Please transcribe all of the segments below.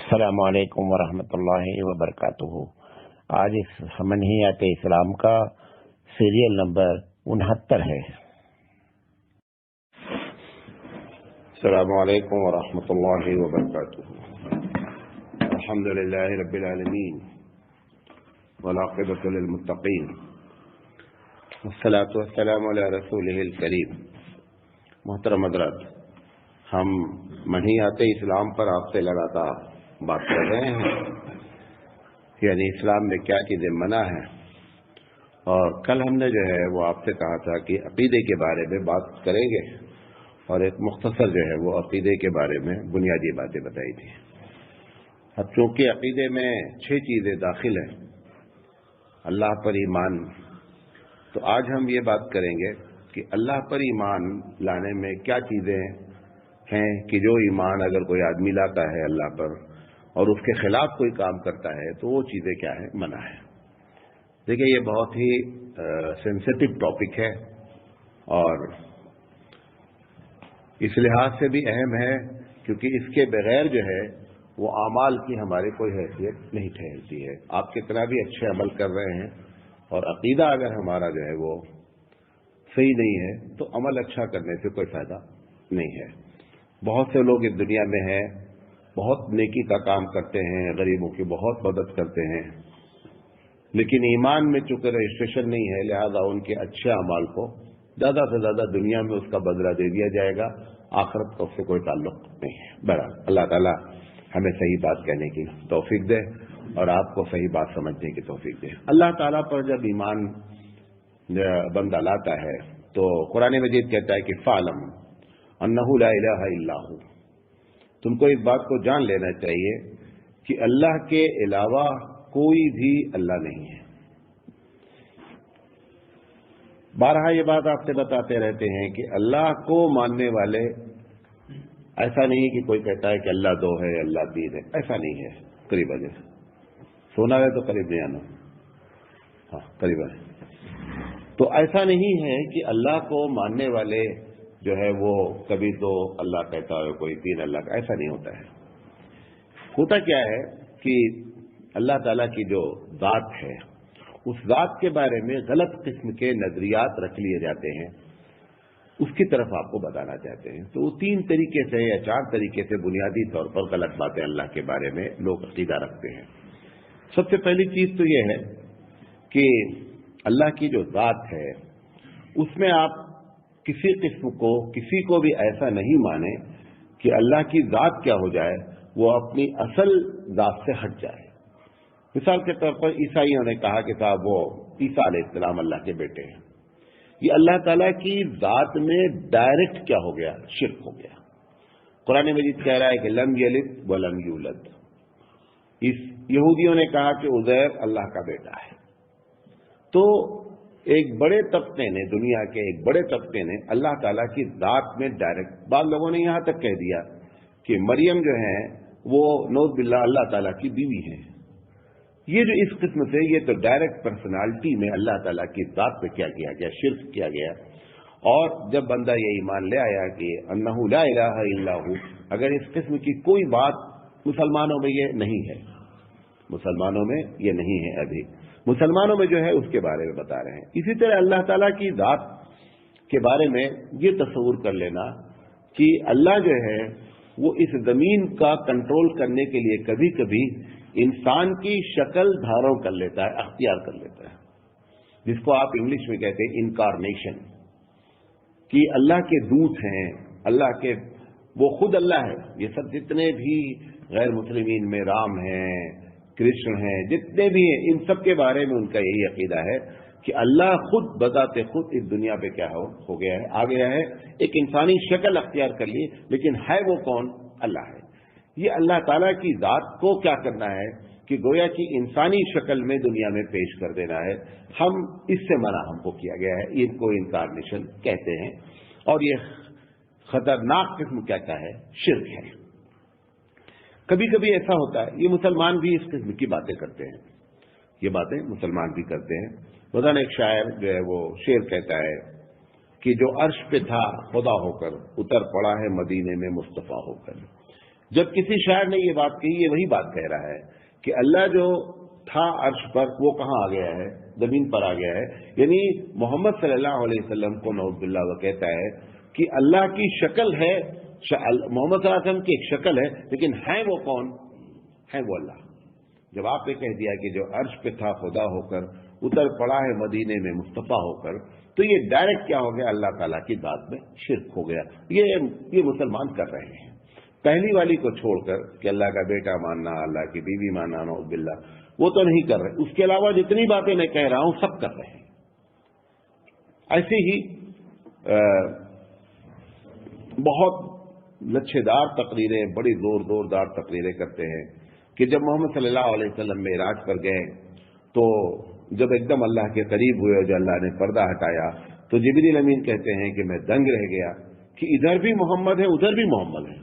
السلام علیکم ورحمۃ اللہ وبرکاتہ۔ آج اس منہیات اسلام کا سیریل نمبر 69 ہے۔ السلام علیکم ورحمۃ اللہ وبرکاتہ۔ الحمد للہ رب العالمین والعاقبۃ للمتقین والصلاۃ والسلام علی رسولہ الکریم۔ محترم حضرات، ہم منہیات اسلام پر آپ سے لگاتار بات کر رہے ہیں، یعنی اسلام میں کیا چیزیں منع ہیں، اور کل ہم نے جو ہے وہ آپ سے کہا تھا کہ عقیدے کے بارے میں بات کریں گے، اور ایک مختصر جو ہے وہ عقیدے کے بارے میں بنیادی باتیں بتائی تھی۔ اب چونکہ عقیدے میں 6 چیزیں داخل ہیں، اللہ پر ایمان، تو آج ہم یہ بات کریں گے کہ اللہ پر ایمان لانے میں کیا چیزیں ہیں کہ جو ایمان اگر کوئی آدمی لاتا ہے اللہ پر اور اس کے خلاف کوئی کام کرتا ہے تو وہ چیزیں کیا ہیں، منع ہے۔ دیکھیں، یہ بہت ہی سینسٹیو ٹاپک ہے اور اس لحاظ سے بھی اہم ہے کیونکہ اس کے بغیر جو ہے وہ اعمال کی ہماری کوئی حیثیت نہیں ٹھہرتی ہے۔ آپ کتنا بھی اچھے عمل کر رہے ہیں اور عقیدہ اگر ہمارا جو ہے وہ صحیح نہیں ہے تو عمل اچھا کرنے سے کوئی فائدہ نہیں ہے۔ بہت سے لوگ اس دنیا میں ہیں، بہت نیکی کا کام کرتے ہیں، غریبوں کی بہت مدد کرتے ہیں، لیکن ایمان میں چونکہ رجسٹریشن نہیں ہے، لہذا ان کے اچھے اعمال کو زیادہ سے زیادہ دنیا میں اس کا بدلہ دے دیا جائے گا، آخرت کا اس سے کوئی تعلق نہیں ہے۔ بہرحال اللہ تعالیٰ ہمیں صحیح بات کہنے کی توفیق دے اور آپ کو صحیح بات سمجھنے کی توفیق دے۔ اللہ تعالیٰ پر جب ایمان بندہ لاتا ہے تو قرآن مجید کہتا ہے کہ فَاعْلَمْ أَنَّهُ لَا إِلَٰهَ إِلَّا هُوَ، تم کو اس بات کو جان لینا چاہیے کہ اللہ کے علاوہ کوئی بھی اللہ نہیں ہے۔ بارہا یہ بات آپ سے بتاتے رہتے ہیں کہ اللہ کو ماننے والے، ایسا نہیں کہ کوئی کہتا ہے کہ اللہ 2 ہے، اللہ 3 ہے، ایسا نہیں ہے۔ قریب آ جائے، سونا ہے تو قریب نہیں آنا، ہاں قریب آئے۔ تو ایسا نہیں ہے کہ اللہ کو ماننے والے جو ہے وہ کبھی 2 اللہ کہتا ہے، کوئی 3 اللہ کا، ایسا نہیں ہوتا ہے۔ ہوتا کیا ہے کہ اللہ تعالیٰ کی جو ذات ہے اس ذات کے بارے میں غلط قسم کے نظریات رکھ لیے جاتے ہیں، اس کی طرف آپ کو بتانا چاہتے ہیں۔ تو وہ 3 طریقے سے یا 4 طریقے سے بنیادی طور پر غلط باتیں اللہ کے بارے میں لوگ عقیدہ رکھتے ہیں۔ سب سے پہلی چیز تو یہ ہے کہ اللہ کی جو ذات ہے اس میں آپ کسی قسم کو، کسی کو بھی ایسا نہیں مانے کہ اللہ کی ذات کیا ہو جائے، وہ اپنی اصل ذات سے ہٹ جائے۔ مثال کے طور پر عیسائیوں نے کہا کہ صاحب وہ عیسیٰ علیہ السلام اللہ کے بیٹے ہیں، یہ اللہ تعالیٰ کی ذات میں ڈائریکٹ کیا ہو گیا، شرک ہو گیا۔ قرآن مجید کہہ رہا ہے کہ لم یلد ولم یولد۔ اس یہودیوں نے کہا کہ عزیر اللہ کا بیٹا ہے۔ تو ایک بڑے طبقے نے، دنیا کے ایک بڑے طبقے نے اللہ تعالیٰ کی ذات میں ڈائریکٹ، بعض لوگوں نے یہاں تک کہہ دیا کہ مریم جو ہیں وہ نعوذ باللہ اللہ تعالیٰ کی بیوی ہیں۔ یہ جو اس قسم سے، یہ تو ڈائریکٹ پرسنالٹی میں اللہ تعالیٰ کی ذات پہ کیا کیا گیا، شرک کیا گیا۔ اور جب بندہ یہ ایمان لے آیا کہ انہ لا الہ الا ہو، اگر اس قسم کی کوئی بات مسلمانوں میں یہ نہیں ہے، مسلمانوں میں یہ نہیں ہے، ابھی مسلمانوں میں جو ہے اس کے بارے میں بتا رہے ہیں۔ اسی طرح اللہ تعالیٰ کی ذات کے بارے میں یہ تصور کر لینا کہ اللہ جو ہے وہ اس زمین کا کنٹرول کرنے کے لیے کبھی کبھی انسان کی شکل دھارن کر لیتا ہے، اختیار کر لیتا ہے، جس کو آپ انگلش میں کہتے ہیں انکارنیشن، کہ اللہ کے دوت ہیں، اللہ کے، وہ خود اللہ ہے۔ یہ سب جتنے بھی غیر مسلمین میں رام ہیں، کرشن ہیں، جتنے بھی ہیں، ان سب کے بارے میں ان کا یہی عقیدہ ہے کہ اللہ خود بذات خود اس دنیا پہ کیا ہو گیا ہے، آ گیا ہے، ایک انسانی شکل اختیار کر لی، لیکن ہے وہ کون؟ اللہ ہے۔ یہ اللہ تعالیٰ کی ذات کو کیا کرنا ہے کہ گویا کی انسانی شکل میں دنیا میں پیش کر دینا ہے، ہم اس سے منع ہم کو کیا گیا ہے، ان کو انکارنیشن کہتے ہیں، اور یہ خطرناک قسم کیا ہے، شرک ہے۔ کبھی کبھی ایسا ہوتا ہے، یہ مسلمان بھی اس قسم کی باتیں کرتے ہیں، یہ باتیں مسلمان بھی کرتے ہیں۔ مثلا ایک شاعر جو ہے وہ شعر کہتا ہے کہ جو عرش پہ تھا خدا ہو کر اتر پڑا ہے مدینے میں مصطفیٰ ہو کر، جب کسی شاعر نے یہ بات کہی، یہ وہی بات کہہ رہا ہے کہ اللہ جو تھا عرش پر وہ کہاں آ گیا ہے؟ زمین پر آ گیا ہے. یعنی محمد صلی اللہ علیہ وسلم کو نعوذ باللہ وہ کہتا ہے کہ اللہ کی شکل ہے، محمد صلی اللہ علیہ وسلم کی ایک شکل ہے، لیکن ہے وہ کون؟ ہے وہ اللہ. جب آپ نے کہہ دیا کہ جو عرش پہ تھا خدا ہو کر اتر پڑا ہے مدینے میں مصطفیٰ ہو کر، تو یہ ڈائریکٹ کیا ہو گیا؟ اللہ تعالیٰ کی ذات میں شرک ہو گیا. یہ مسلمان کر رہے ہیں. پہلی والی کو چھوڑ کر کہ اللہ کا بیٹا ماننا، اللہ کی بیوی ماننا، نعوذ باللہ، وہ تو نہیں کر رہے. اس کے علاوہ جتنی باتیں میں کہہ رہا ہوں سب کر رہے ہیں. ایسے ہی بہت لچھے دار تقریریں، بڑی زور دار تقریریں کرتے ہیں کہ جب محمد صلی اللہ علیہ وسلم معراج پر گئے تو جب ایک دم اللہ کے قریب ہوئے، جو اللہ نے پردہ ہٹایا، تو جبریل امین کہتے ہیں کہ میں دنگ رہ گیا کہ ادھر بھی محمد ہے ادھر بھی محمد ہے.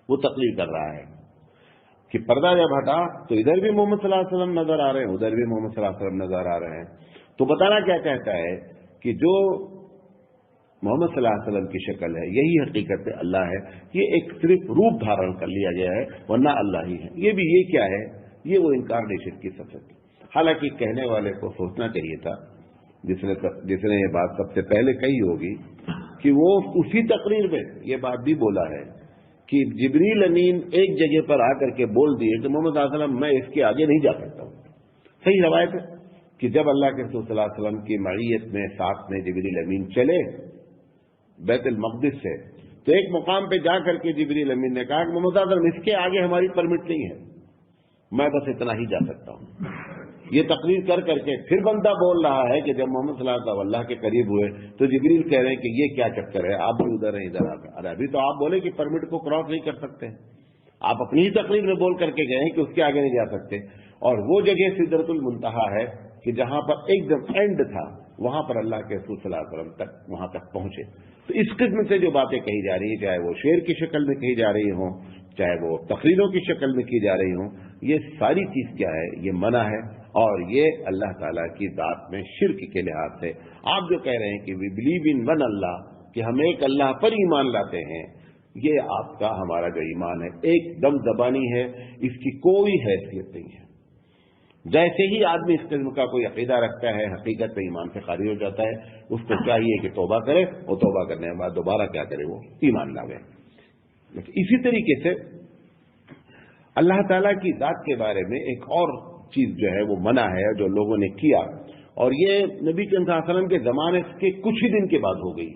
وہ تقریر کر رہا ہے کہ پردہ جب ہٹا تو ادھر بھی محمد صلی اللہ علیہ وسلم نظر آ رہے ہیں، ادھر بھی محمد صلی اللہ علیہ وسلم نظر آ رہے ہیں. تو بتانا کیا چاہتا ہے کہ جو محمد صلی اللہ علیہ وسلم کی شکل ہے یہی حقیقت اللہ ہے. یہ ایک صرف روپ دھارن کر لیا گیا ہے، ورنہ اللہ ہی ہے. یہ کیا ہے؟ یہ وہ انکارنیشن کی صفت. حالانکہ کہنے والے کو سوچنا چاہیے تھا، جس نے یہ بات سب سے پہلے کہی ہوگی، کہ وہ اسی تقریر میں یہ بات بھی بولا ہے کہ جبریل امین ایک جگہ پر آ کر کے بول دیے کہ محمد صلی اللہ علیہ وسلم میں اس کے آگے نہیں جا سکتا ہوں. صحیح روایت ہے کہ جب اللہ کے رسول صلی اللہ علیہ وسلم کی معیت میں ساتھ میں جبریل امین چلے بیت المقدس سے، تو ایک مقام پہ جا کر کے جبریل امین نے کہا کہ محمد صلی اللہ علیہ وسلم اس کے آگے ہماری پرمٹ نہیں ہے، میں بس اتنا ہی جا سکتا ہوں. یہ تقریر کر کر کے پھر بندہ بول رہا ہے کہ جب محمد صلی اللہ علیہ وسلم اللہ کے قریب ہوئے تو جبریل کہہ رہے ہیں کہ یہ کیا چکر ہے، آپ بھی ادھر ہیں ادھر آ کر. ارے ابھی تو آپ بولے کہ پرمٹ کو کراس نہیں کر سکتے، آپ اپنی ہی تقریر میں بول کر کے گئے ہیں کہ اس کے آگے نہیں جا سکتے. اور وہ جگہ سدرۃ المنتہا ہے کہ جہاں پر ایک دم اینڈ تھا، وہاں پر اللہ کے رسول صلی اللہ علیہ وسلم تک وہاں تک پہنچے. تو اس قسم سے جو باتیں کہی جا رہی ہیں، چاہے وہ شعر کی شکل میں کہی جا رہی ہوں، چاہے وہ تقریروں کی شکل میں کی جا رہی ہوں، یہ ساری چیز کیا ہے؟ یہ منع ہے، اور یہ اللہ تعالیٰ کی ذات میں شرک کے لحاظ سے. آپ جو کہہ رہے ہیں کہ وی بلیو ان ون اللہ، کہ ہم ایک اللہ پر ایمان لاتے ہیں، یہ آپ کا ہمارا جو ایمان ہے ایک دم زبانی ہے، اس کی کوئی حیثیت نہیں ہے. جیسے ہی آدمی اس قسم کا کوئی عقیدہ رکھتا ہے، حقیقت پہ ایمان سے خارج ہو جاتا ہے. اس کو چاہیے کہ توبہ کرے، اور توبہ کرنے کے بعد دوبارہ کیا کرے؟ وہ ایمان لاوے. اسی طریقے سے اللہ تعالیٰ کی ذات کے بارے میں ایک اور چیز جو ہے وہ منع ہے جو لوگوں نے کیا، اور یہ نبی صلی اللہ علیہ وسلم کے زمانے کے کچھ ہی دن کے بعد ہو گئی.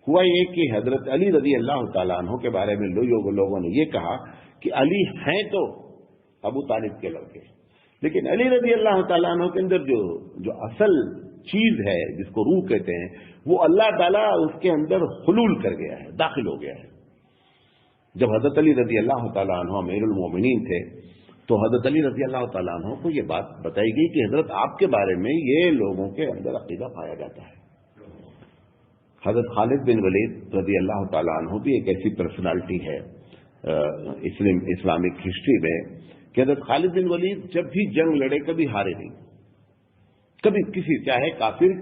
ہوا یہ کہ حضرت علی رضی اللہ تعالیٰ عنہ کے بارے میں لوگوں نے یہ کہا کہ علی ہیں تو ابو طالب کے لڑکے، لیکن علی رضی اللہ تعالیٰ عنہ کے اندر جو اصل چیز ہے جس کو روح کہتے ہیں، وہ اللہ تعالیٰ اس کے اندر حلول کر گیا ہے، داخل ہو گیا ہے. جب حضرت علی رضی اللہ تعالیٰ عنہ امیر المومنین تھے تو حضرت علی رضی اللہ تعالیٰ عنہ کو یہ بات بتائی گئی کہ حضرت آپ کے بارے میں یہ لوگوں کے اندر عقیدہ پایا جاتا ہے. حضرت خالد بن ولید رضی اللہ تعالیٰ عنہ بھی ایک ایسی پرسنالٹی ہے اسلامک ہسٹری میں کہ حضرت خالد بن ولید جب بھی جنگ لڑے کبھی ہارے نہیں، کبھی کسی چاہے کافر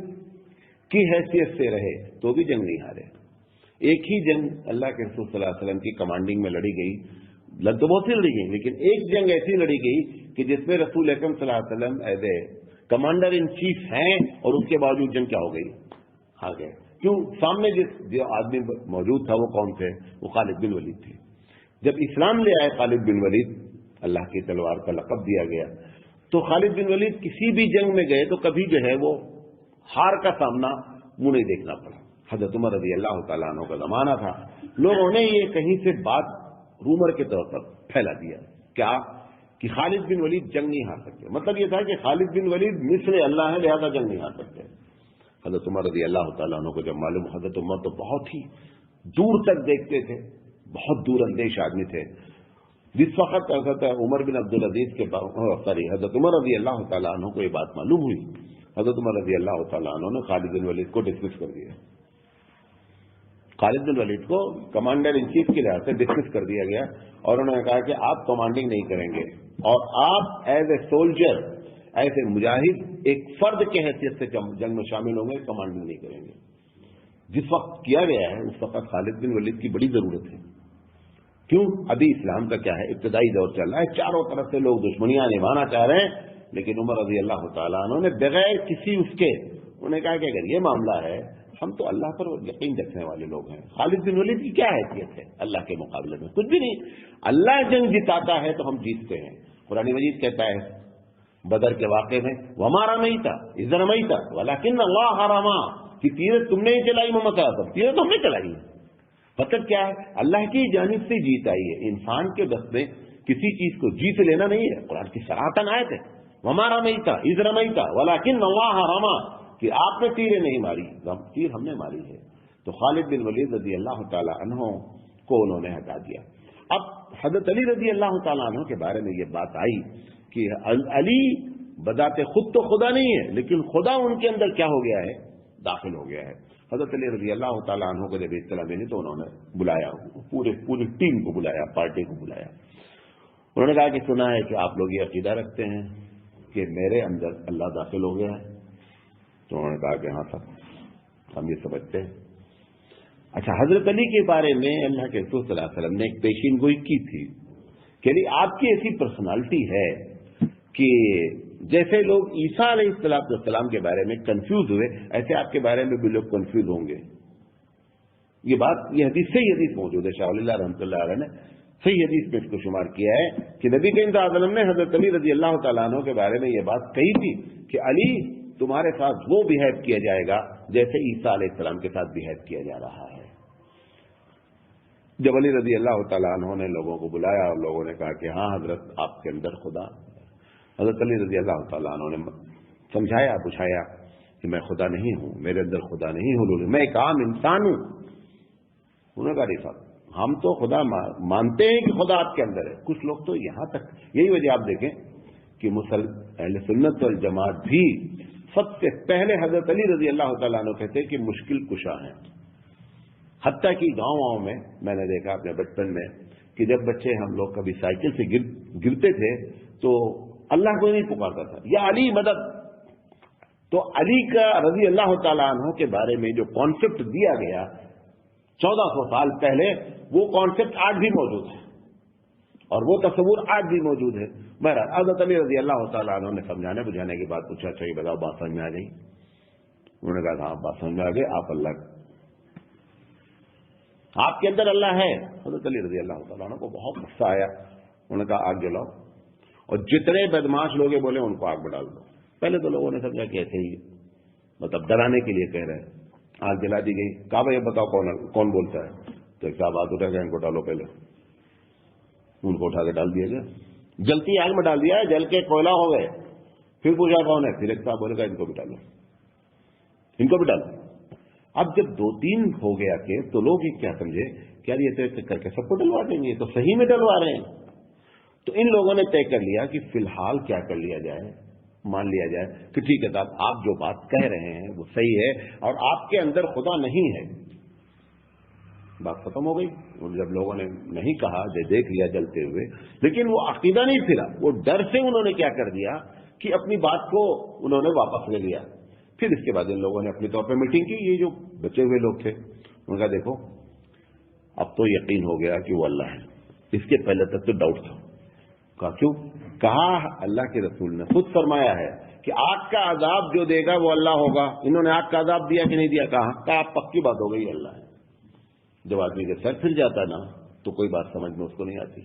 کی حیثیت سے رہے تو بھی جنگ نہیں ہارے. ایک ہی جنگ اللہ کے رسول صلی اللہ علیہ وسلم کی کمانڈنگ میں لڑی گئی، لڑ تو بہت سی لڑی گئی، لیکن ایک جنگ ایسی لڑی گئی کہ جس میں رسول اکرم صلی اللہ علیہ وسلم as a commander in chief ہیں، اور اس کے باوجود جنگ کیا ہو گئی؟ ہار گئے. کیوں؟ سامنے جو آدمی موجود تھا وہ کون تھے؟ وہ خالد بن ولید تھے. جب اسلام لے آئے خالد بن ولید، اللہ کی تلوار کا لقب دیا گیا، تو خالد بن ولید کسی بھی جنگ میں گئے تو کبھی جو ہے وہ ہار کا سامنا منہ نہیں دیکھنا پڑا. حضرت عمر رضی اللہ تعالیٰ عنہ کا زمانہ تھا، لوگوں نے یہ کہیں سے بات رومر کے طور پر پھیلا دیا کیا کہ خالد بن ولید جنگ نہیں ہار سکتے. مطلب یہ تھا کہ خالد بن ولید مثل اللہ ہے، لہذا جنگ نہیں ہار سکتے. حضرت عمر رضی اللہ تعالیٰ عنہ کو جب معلوم، حضرت عمر تو بہت ہی دور تک دیکھتے تھے، بہت دور اندیش آدمی تھے. جس وقت حضرت عمر بن عبدالعزیز کے حضرت عمر رضی اللہ تعالیٰ عنہ کو یہ بات معلوم ہوئی، حضرت عمر رضی اللہ تعالیٰ عنہ نے خالد بن ولید کو ڈسمس کر دیا. خالد بن ولید کو کمانڈر ان چیف کے لحاظ سے ڈسمس کر دیا گیا، اور انہوں نے کہا کہ آپ کمانڈنگ نہیں کریں گے، اور آپ as a soldier, as a مجاہد ایک فرد کے حیثیت سے جنگ میں شامل ہوں گے، کمانڈنگ نہیں کریں گے. جس وقت کیا گیا ہے اس وقت خالد بن ولید کی بڑی ضرورت ہے کیوں؟ ابھی اسلام کا کیا ہے، ابتدائی دور چل رہا ہے، چاروں طرف سے لوگ دشمنیاں نبھانا چاہ رہے ہیں، لیکن عمر رضی اللہ تعالیٰ عنہ نے بغیر کسی اس کے انہوں نے کہا کہ اگر یہ معاملہ ہے، ہم تو اللہ پر یقین رکھنے والے لوگ ہیں۔ خالد بن ولید کی کیا حیثیت ہے اللہ کے مقابلے میں؟ کچھ بھی نہیں۔ اللہ جنگ جتاتا ہے تو ہم جیتتے ہیں۔ قرآن مجید کہتا ہے بدر کے واقعے میں وما رمیت اذ رمیت ولکن اللہ رما، کہ تیر تم نے ہی چلائی محمد صلی اللہ علیہ وسلم، تیر تو ہم نے چلائی۔ مطلب کیا ہے؟ اللہ کی جانب سے جیت آئی ہے۔ انسان کے بس میں کسی چیز کو جیت لینا نہیں ہے۔ قرآن کی صراحتاً آیت ہے وما رمیت اذ رمیت ولکن اللہ رما، کہ آپ نے تیریں نہیں ماری، تیر ہم نے ماری ہے۔ تو خالد بن ولید رضی اللہ تعالی عنہ کو انہوں نے ہٹا دیا۔ اب حضرت علی رضی اللہ تعالیٰ عنہ کے بارے میں یہ بات آئی کہ علی بذات خود تو خدا نہیں ہے، لیکن خدا ان کے اندر کیا ہو گیا ہے، داخل ہو گیا ہے۔ حضرت علی رضی اللہ تعالیٰ عنہ کو جب اطلاع ملی تو انہوں نے بلایا، پوری ٹیم کو بلایا، پارٹی کو بلایا۔ انہوں نے کہا کہ سنا ہے کہ آپ لوگ یہ عقیدہ رکھتے ہیں کہ میرے اندر اللہ داخل ہو گیا ہے۔ تو انہوں نے کہا کہ ہاں صاحب ہم یہ سمجھتے ہیں۔ اچھا، حضرت علی کے بارے میں اللہ کے رسول صلی اللہ علیہ وسلم نے ایک پیشین گوئی کی تھی کہ آپ کی ایسی پرسنالٹی ہے کہ جیسے لوگ عیسیٰ علیہ السلام کے بارے میں کنفیوز ہوئے، ایسے آپ کے بارے میں بھی لوگ کنفیوز ہوں گے۔ یہ بات، یہ حدیث صحیح حدیث موجود ہے، شاہ ولی اللہ رحمۃ اللہ علیہ نے صحیح حدیث میں اس کو شمار کیا ہے کہ نبی کریم صلی اللہ علیہ وسلم نے حضرت علی رضی اللہ تعالیٰ عنہ کے بارے میں یہ بات کہی تھی کہ علی تمہارے ساتھ وہ بہیو کیا جائے گا جیسے عیسیٰ علیہ السلام کے ساتھ بہیو کیا جا رہا ہے۔ جب علی رضی اللہ تعالیٰ عنہ نے لوگوں کو بلایا اور لوگوں نے کہا کہ ہاں حضرت آپ کے اندر خدا، حضرت علی رضی اللہ تعالیٰ عنہ نے سمجھایا بجھایا کہ میں خدا نہیں ہوں، میرے اندر خدا نہیں ہوں، میں ایک عام انسان ہوں۔ انہوں نے کہا نہیں صاحب، ہم تو خدا مانتے ہیں کہ خدا آپ کے اندر ہے۔ کچھ لوگ تو یہاں تک، یہی وجہ آپ دیکھیں کہ اہل سنت والجماعت بھی سب سے پہلے حضرت علی رضی اللہ تعالیٰ عنہ کہتے ہیں کہ مشکل کشا ہیں۔ حتیٰ کہ گاؤں میں نے دیکھا اپنے بچپن میں کہ جب بچے ہم لوگ کبھی سائیکل سے گرتے تھے تو اللہ کو نہیں پکارتا تھا یا علی مدد۔ تو علی کا رضی اللہ تعالیٰ عنہ کے بارے میں جو کانسیپٹ دیا گیا 1400 سال پہلے، وہ کانسیپٹ آج بھی موجود ہے اور وہ تصور آج بھی موجود ہے۔ بہرحال حضرت علی رضی اللہ تعالیٰ عنہ نے سمجھانے بجھانے کی بات پوچھا، اچھا یہ بتاؤ بات سمجھ میں آ گئی؟ انہوں نے کہا ہاں بات سمجھ میں آ گئی، آپ کے اندر اللہ ہے۔ حضرت علی رضی اللہ تعالیٰ عنہ کو بہت غصہ آیا، انہوں نے کہا آگ جلاؤ، اور جتنے بدماش لوگ بولے ان کو آگ میں ڈال دو۔ پہلے تو لوگوں نے سمجھا کہ ایسے ہی مطلب ڈرانے کے لیے کہہ رہے ہیں۔ آگ جلا دی گئی، کہا بھائی بتاؤ کون بولتا ہے؟ تو ایک صاحب ہاتھ اٹھا گیا، ان کو ڈالو، پہلے ان کو اٹھا کے ڈال دیا گیا، جلتی آگ میں ڈال دیا، جل کے کوئلہ ہو گئے۔ پھر پوچھا کون ہے؟ پھر ایک صاحب بولے گا ان کو بھی ڈالو، ان کو بھی ڈالو۔ اب جب 2-3 ہو گیا کہ تو لوگ یہ کیا سمجھے کہ یار یہ تو کر کے سب کو ڈلوا دیں گے، یہ تو صحیح میں ڈلوا رہے ہیں۔ تو ان لوگوں نے طے کر لیا کہ فی الحال کیا کر لیا جائے، مان لیا جائے کہ ٹھیک ہے صاحب آپ جو بات کہہ رہے ہیں وہ صحیح ہے اور آپ کے اندر خدا نہیں ہے۔ بات ختم ہو گئی۔ اور جب لوگوں نے نہیں کہا، دیکھ لیا جلتے ہوئے، لیکن وہ عقیدہ نہیں پھرا، وہ ڈر سے انہوں نے کیا کر دیا کہ اپنی بات کو انہوں نے واپس لے لیا۔ پھر اس کے بعد ان لوگوں نے اپنے طور پہ میٹنگ کی، یہ جو بچے ہوئے لوگ تھے ان کا دیکھو اب تو یقین ہو گیا کہ وہ اللہ ہے، اس کے پہلے تک تو ڈاؤٹ تھا۔ کہا کیوں؟ کہا اللہ کے رسول نے خود فرمایا ہے کہ آگ کا عذاب جو دے گا وہ اللہ ہوگا۔ انہوں نے آگ کا عذاب دیا کہ نہیں دیا؟ کہا پکی بات ہو گئی، اللہ ہے۔ جب آدمی کا سر پھر جاتا نا تو کوئی بات سمجھ میں اس کو نہیں آتی۔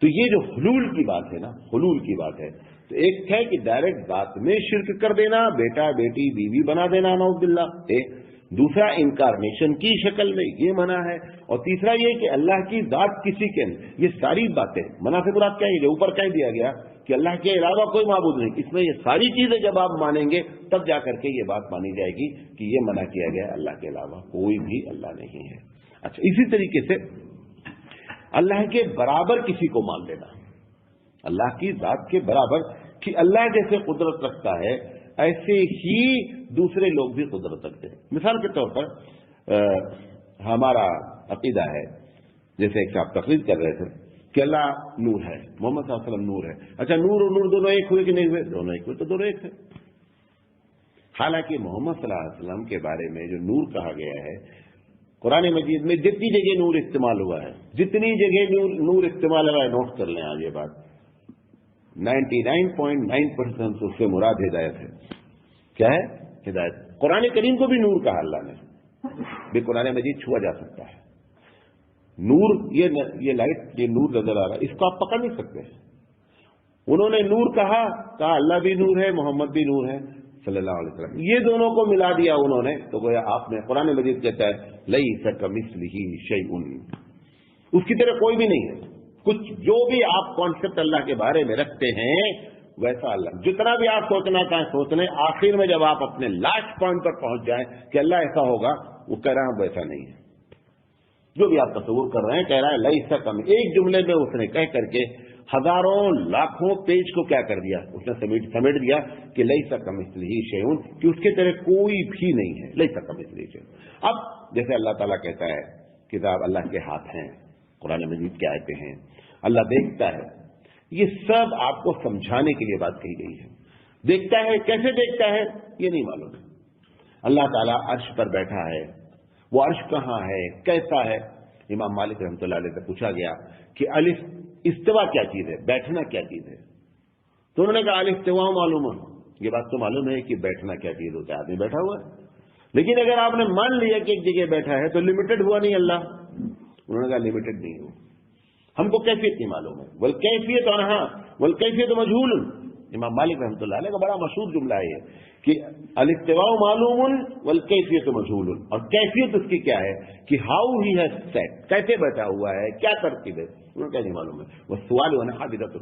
تو یہ جو حلول کی بات ہے نا، حلول کی بات ہے، تو ایک ہے کہ ڈائریکٹ ذات میں شرک کر دینا، بیٹا بیٹی بیوی بنا دینا نعوذ باللہ، ایک دوسرا انکارنیشن کی شکل میں یہ منع ہے، اور تیسرا یہ کہ اللہ کی ذات کسی کے نہیں۔ یہ ساری باتیں منع سے مراد کیا ہے؟ جو اوپر کہہ دیا گیا کہ اللہ کے علاوہ کوئی معبود نہیں، اس میں یہ ساری چیزیں جب آپ مانیں گے تب جا کر کے یہ بات مانی جائے گی کہ یہ منع کیا گیا اللہ کے علاوہ کوئی بھی اللہ نہیں ہے۔ اچھا، اسی طریقے سے اللہ کے برابر کسی کو مان لینا، اللہ کی ذات کے برابر کہ اللہ جیسے قدرت رکھتا ہے ایسے ہی دوسرے لوگ بھی قدرت رکھتے ہیں۔ مثال کے طور پر ہمارا عقیدہ ہے، جیسے ایک صاحب تقریر کر رہے تھے کہ اللہ نور ہے، محمد صلی اللہ علیہ وسلم نور ہے۔ اچھا، نور اور نور دونوں ایک ہوئے کہ نہیں ہوئے؟ دونوں ایک ہوئے، تو دونوں ایک ہے۔ حالانکہ محمد صلی اللہ علیہ وسلم کے بارے میں جو نور کہا گیا ہے قرآن مجید میں جتنی جگہ نور استعمال ہوا ہے، جتنی جگہ نور استعمال ہوا ہے، نوٹ کر لیں آج یہ بات، 99.9% اس سے مراد ہدایت ہے۔ کیا ہے؟ ہدایت۔ قرآن کریم کو بھی نور کہا اللہ نے، بھی قرآن مجید چھوا جا سکتا ہے۔ نور، یہ لائٹ، یہ نور نظر آ رہا ہے، اس کو آپ پکڑ نہیں سکتے۔ انہوں نے نور کہا اللہ بھی نور ہے، محمد بھی نور ہے صلی اللہ علیہ وسلم، یہ دونوں کو ملا دیا انہوں نے، تو گویا آپ نے، قرآن مجید کہتا ہے لیس کمثلہ شیء، اس کی طرح کوئی بھی نہیں ہے۔ کچھ جو بھی آپ کانسیپٹ اللہ کے بارے میں رکھتے ہیں ویسا اللہ، جتنا بھی آپ سوچنا چاہیں سوچ لیں، آخر میں جب آپ اپنے لاسٹ پوائنٹ پر پہنچ جائیں کہ اللہ ایسا ہوگا، وہ کہہ رہا ہے ویسا نہیں ہے۔ جو بھی آپ تصور کر رہے ہیں کہہ رہا ہے لیس کمثلہ، ایک جملے میں اس نے کہہ کر کے ہزاروں لاکھوں پیج کو کیا کر دیا، اس نے سمیٹ دیا کہ لیس کمثلہ شیء، کہ اس کے طرح کوئی بھی نہیں ہے، لیس کمثلہ شیء۔ اب جیسے اللہ تعالیٰ کہتا ہے کتاب اللہ کے ہاتھ ہیں، قرآن مجید کے آیتیں ہیں، اللہ دیکھتا ہے، یہ سب آپ کو سمجھانے کے لیے بات کہی گئی ہے۔ دیکھتا ہے، کیسے دیکھتا ہے یہ نہیں معلوم ہے۔ اللہ تعالیٰ عرش پر بیٹھا ہے، وہ عرش کہاں ہے، کیسا ہے؟ امام مالک رحمۃ اللہ علیہ سے پوچھا گیا کہ استوا کیا چیز ہے، بیٹھنا کیا چیز ہے؟ تو انہوں نے کہا الاستواء معلوم ہے، یہ بات تو معلوم ہے کہ بیٹھنا کیا چیز ہوتا ہے، آدمی بیٹھا ہوا ہے، لیکن اگر آپ نے مان لیا کہ ایک جگہ بیٹھا ہے تو لمیٹڈ ہوا نہیں اللہ؟ انہوں نے کہا لمیٹڈ نہیں ہو، ہم کو کیفیت نہیں معلوم ہے، والکیفیت عنہا والکیفیت مجہول۔ امام مالک رحمۃ اللہ علیہ کا بڑا مشہور جملہ ہے کہ الاستواء معلوم والکیفیت مجہول، اور کیفیت اس کی کیا ہے کہ ہاؤ ہی ہیز سیٹ، کیسے بیٹھا ہوا ہے، کیا ترتیب ہے، انہوں نے کیا نہیں معلوم ہے۔ وہ سوال عنہا بدعت،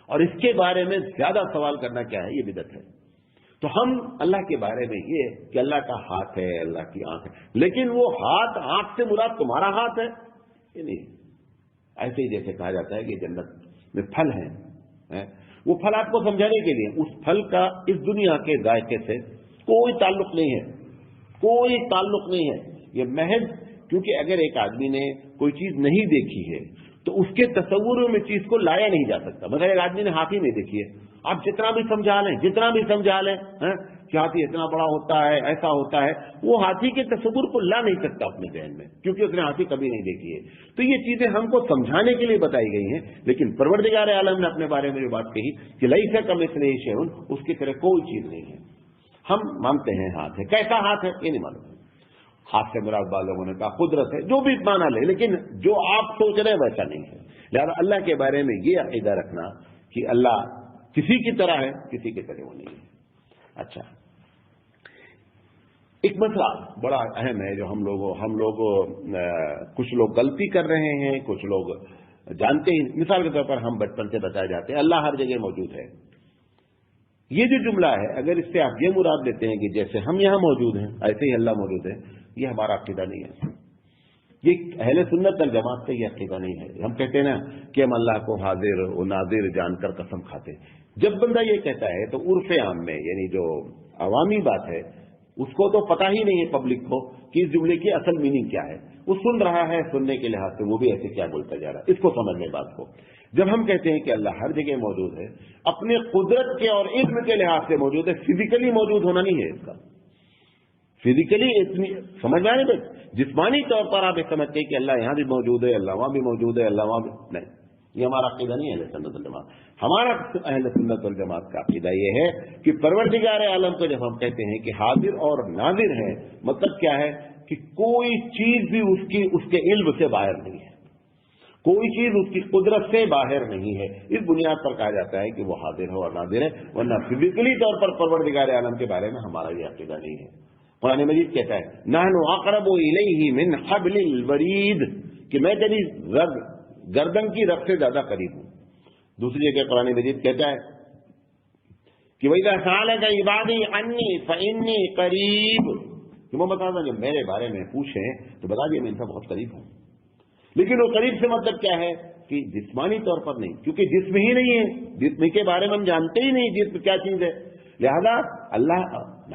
اور اس کے بارے میں زیادہ سوال کرنا کیا ہے، یہ بدعت ہے۔ تو ہم اللہ کے بارے میں یہ کہ اللہ کا ہاتھ ہے، اللہ کی آنکھ ہے، لیکن وہ ہاتھ، آنکھ سے مراد تمہارا ہاتھ ہے یہ نہیں۔ ایسے ہی جیسے کہا جاتا ہے کہ جنت میں پھل ہیں، وہ پھل آپ کو سمجھانے کے لیے، اس پھل کا اس دنیا کے ذائقے سے کوئی تعلق نہیں ہے، کوئی تعلق نہیں ہے، یہ محض کیونکہ اگر ایک آدمی نے کوئی چیز نہیں دیکھی ہے تو اس کے تصوروں میں چیز کو لایا نہیں جا سکتا۔ مگر ایک آدمی نے ہاتھی نہیں دیکھی ہے، آپ جتنا بھی سمجھا لیں کہ ہاتھی اتنا بڑا ہوتا ہے، ایسا ہوتا ہے، وہ ہاتھی کے تصور کو لا نہیں سکتا اپنے ذہن میں، کیونکہ اس نے ہاتھی کبھی نہیں دیکھی ہے۔ تو یہ چیزیں ہم کو سمجھانے کے لیے بتائی گئی ہیں، لیکن پروردگار عالم نے اپنے بارے میں جو بات کہی کہ لیس کمثلہ شیء، اس کی طرح کوئی چیز نہیں ہے۔ ہم مانتے ہیں ہاتھ ہے، کیسا ہاتھ ہے یہ نہیں معلوم ہے۔ ہاتھ سے مراد بعض لوگوں نے کہا قدرت ہے، جو بھی مانا لے، لیکن جو آپ سوچ رہے ہیں ویسا نہیں ہے۔ لہذا اللہ کے بارے میں یہ عقیدہ رکھنا کہ اللہ کسی کی طرح ہے، کسی کی طرح وہ نہیں ہے۔ اچھا، ایک مسئلہ بڑا اہم ہے جو ہم لوگ کچھ لوگ غلطی کر رہے ہیں، کچھ لوگ جانتے ہیں۔ مثال کے طور پر ہم بچپن سے بتائے جاتے ہیں اللہ ہر جگہ موجود ہے، یہ جو جملہ ہے اگر اس سے آپ یہ مراد لیتے ہیں کہ جیسے ہم یہاں موجود ہیں ایسے ہی اللہ موجود ہے، یہ ہمارا عقیدہ نہیں ہے، یہ اہل سنت والجماعت سے یہ عقیدہ نہیں ہے۔ ہم کہتے ہیں نا کہ ہم اللہ کو حاضر و ناظر جان کر قسم کھاتے ہیں، جب بندہ یہ کہتا ہے تو عرف عام میں، یعنی جو عوامی بات ہے، اس کو تو پتہ ہی نہیں ہے پبلک کو کہ اس جملے کی اصل میننگ کیا ہے، وہ سن رہا ہے، سننے کے لحاظ سے وہ بھی ایسے کیا بولتا جا رہا ہے، اس کو سمجھ لیں بات کو۔ جب ہم کہتے ہیں کہ اللہ ہر جگہ موجود ہے، اپنے قدرت کے اور علم کے لحاظ سے موجود ہے، فزیکلی موجود ہونا نہیں ہے اس کا، فزیکلی اتنی سمجھ میں آنے پہ جسمانی طور پر آپ یہ سمجھتے ہیں کہ اللہ یہاں بھی موجود ہے، اللہ وہاں بھی موجود ہے، اللہ وہاں بھی نہیں، یہ ہمارا عقیدہ نہیں ہے اہل سنت والجماعت۔ ہمارا اہل سنت والجماعت کا عقیدہ یہ ہے کہ پروردگار عالم کو جب ہم کہتے ہیں کہ حاضر اور ناظر ہے، مطلب کیا ہے کہ کوئی چیز بھی اس کے علم سے باہر نہیں ہے، کوئی چیز اس کی قدرت سے باہر نہیں ہے۔ اس بنیاد پر کہا جاتا ہے کہ وہ حاضر ہے اور ناظر ہے، ورنہ فزیکلی طور پر پروردگار عالم کے بارے میں ہمارا یہ عقیدہ نہیں ہے۔ قرآن مجید کہتا ہے نحن اقرب الیہ من حبل الورید، کہ میں تیری گردن کی رگ سے زیادہ قریب ہوں۔ دوسری جگہ قرآن مجید کہتا ہے کہ وَإِذَا سَأَلَكَ عِبَادِي عَنِّي فَإِنِّي قَرِيبٌ، کہ وہ بتا دیں جب میرے بارے میں پوچھیں تو بتا دیے میں ان سے بہت قریب ہوں۔ لیکن وہ قریب سے مطلب کیا ہے کہ جسمانی طور پر نہیں، کیونکہ جسم ہی نہیں ہے، جسم کے بارے میں ہم جانتے ہی نہیں جسم کیا چیز ہے، لہذا اللہ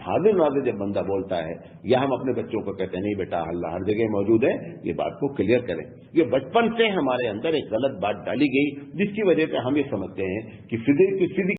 حاضر ناظر جب بندہ بولتا ہے، یا ہم اپنے بچوں کو کہتے ہیں نہیں بیٹا اللہ ہر جگہ موجود ہے، یہ بات کو کلیئر کریں۔ یہ بچپن سے ہمارے اندر ایک غلط بات ڈالی گئی جس کی وجہ سے ہم یہ سمجھتے ہیں کہ فزیک